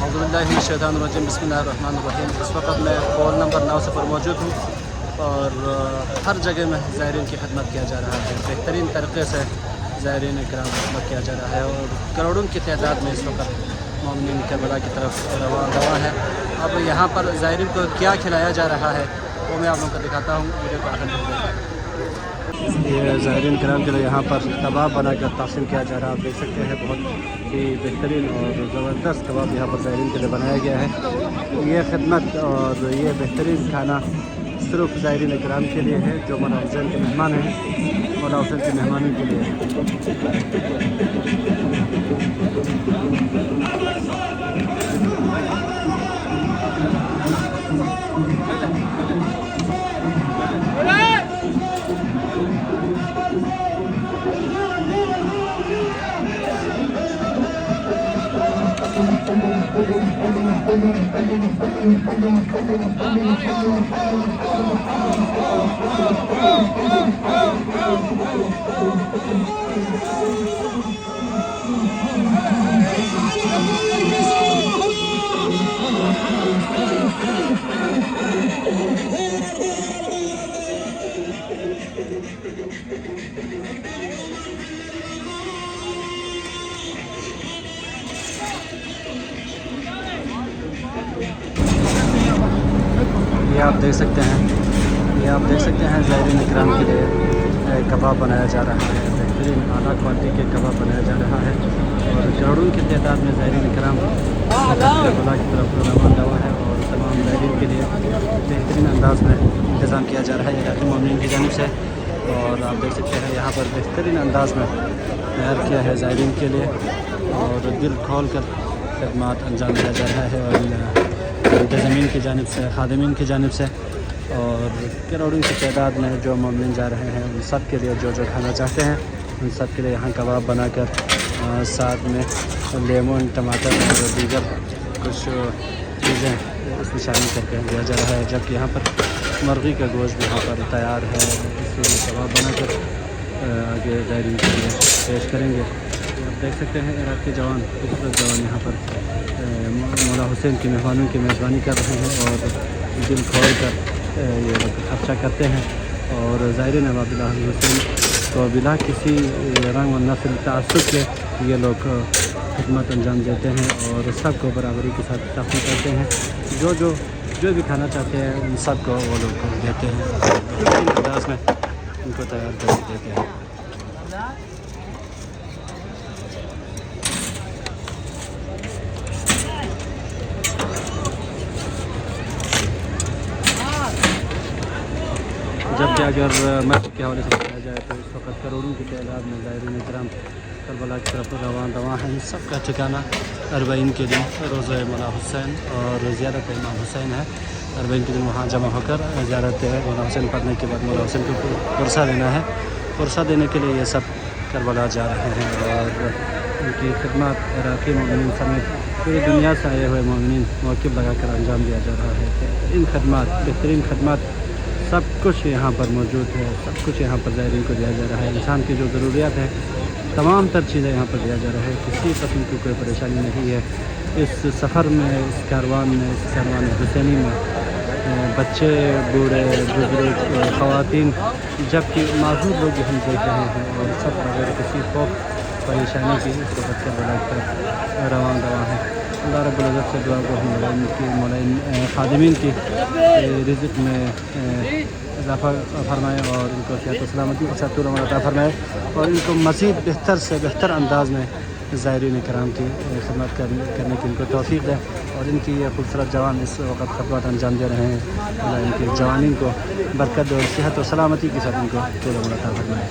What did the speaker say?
बिस्मिल्लाहिर्रहमानिर्रहीम बिस्मिल्लाहिर्रहमानिर्रहीम। इस वक्त मैं कॉल नंबर 9 पर मौजूद हूँ और हर जगह में ज़ायरीन की खिदमत किया जा रहा है। बेहतरीन तरीके से ज़ायरीन इकराम खिदमत किया जा रहा है और करोड़ों की तादाद में इस वक्त मोमिनीन करबला की तरफ रवा है। अब यहाँ पर ज़ायरीन को क्या खिलाया जा रहा है वो मैं आप लोगों को दिखाता हूँ। वीडियो को आखिर तक देखें। ये ज़ायरीन करام के लिए यहाँ पर कबाब बनाकर तक़सीम किया जा रहा है। आप देख सकते हैं बहुत ही बेहतरीन और ज़बरदस्त कबाब यहाँ पर ज़ायरीन के लिए बनाया गया है। ये खिदमत और ये बेहतरीन खाना सिर्फ ज़ायरीन इकराम के लिए है जो मौला हुसैन के मेहमान हैं। मौला हुसैन के मेहमानों के लिए ये आप देख सकते हैं ज़ायरीन इकराम के लिए कबाब बनाया जा रहा है। बेहतरीन आला क्वालिटी के कबाब बनाया जा रहा है और करोड़ों की तादाद में ज़ायरीन इकराम करबला की तरफ रवाना हुआ है और तमाम ज़ायरीन के लिए बेहतरीन अंदाज में इंतज़ाम किया जा रहा है इलाक़ी मोमिनीन की जानिब से। और आप देख सकते हैं यहाँ पर बेहतरीन अंदाज में तैयार किया है ज़ायरीन के लिए और दिल खोल कर खिदमत अंजाम दिया जा रहा है और मुंतज़मीन की जानिब से, खादिमीन की जानिब से और करोड़ों की तादाद में जो मोमिन जा रहे हैं उन सब के लिए जो खाना चाहते हैं उन सब के लिए यहाँ कबाब बनाकर साथ में लेमन, टमाटर और दीगर कुछ चीज़ें उसमें शामिल करके दिया जा रहा है। जबकि यहाँ पर मुर्गी का गोश्त यहाँ पर तैयार है, इसलिए कबाब बनाकर आगे ज़ायरीन के लिए पेश करेंगे। आप देख सकते हैं इराक़ के जवान, खूबसूरत जवान यहाँ पर मौला हुसैन की मेहमानों की मेज़बानी कर रहे हैं और दिल खोल कर ये लोग खर्चा करते हैं और ज़ायरीन अब्दुल्लाह हुसैन को बिला किसी रंग व नस्ल तअस्सुब के ये लोग खिदमत अंजाम देते हैं और सबको बराबरी के साथ तक़सीम करते हैं। जो भी खाना चाहते हैं उन सब को वो लोग देते हैं, अंदाज में उनको तैयार कर देते हैं। जबकि अगर मस्जिद के हवाले से बताया जाए तो इस वक्त करोड़ों की तादाद में ज़ायरीन इकराम करबला की तरफ रवा हैं। सबका ठिकाना अरबईन के दिन रोज़ा मौला हुसैन और ज़ियारत इमाम हुसैन है। अरबईन के दिन वहाँ जमा होकर ज़ियारत मौला हुसैन पढ़ने के बाद मौला हुसैन को पुरसा देना है। पुरसा देने के लिए ये सब करबला जा रहे हैं और उनकी खिदमत इराक़ी मोमिनीन समेत पूरी दुनिया से आए हुए मोमिनीन मौक़िफ़ लगा कर अंजाम दिया जा रहा है। इन खदमात, बेहतरीन खदमात सब कुछ यहाँ पर मौजूद है, सब कुछ यहाँ पर ज़ायरीन को दिया जा रहा है। इंसान की जो ज़रूरियात है तमाम तर चीज़ें यहाँ पर दिया जा रहा है। किसी किस्म की कोई परेशानी नहीं है इस सफ़र में, इस कारवान हुसैनी में। बच्चे, बूढ़े, बुजुर्ग, ख़वातीन, जबकि माजूर लोग भी हम देख रहे हैं और सब बगैर किसी खौफ परेशानी की इस वक्त करबला कर रवाना है। अल्लाह रब्बुल इज़्ज़त से दुआ को हम मौला खादिमीन की रिज़्क़ में इजाफ़ा फरमाए और इनको सेहत व सलामती के साथ पूरा अता फरमाए और इनको मज़ीद बेहतर से बेहतर अंदाज़ में ज़ायरीन इकराम की खिदमत करने की इनको तौफ़ीक़ दें। और इनकी ये खूबसूरत जवान इस वक्त खिदमत अंजाम दे रहे हैं। अल्लाह इनकी जवानी को बरकत और सेहत और सलामती के साथ इनको पूरा अता फरमाए।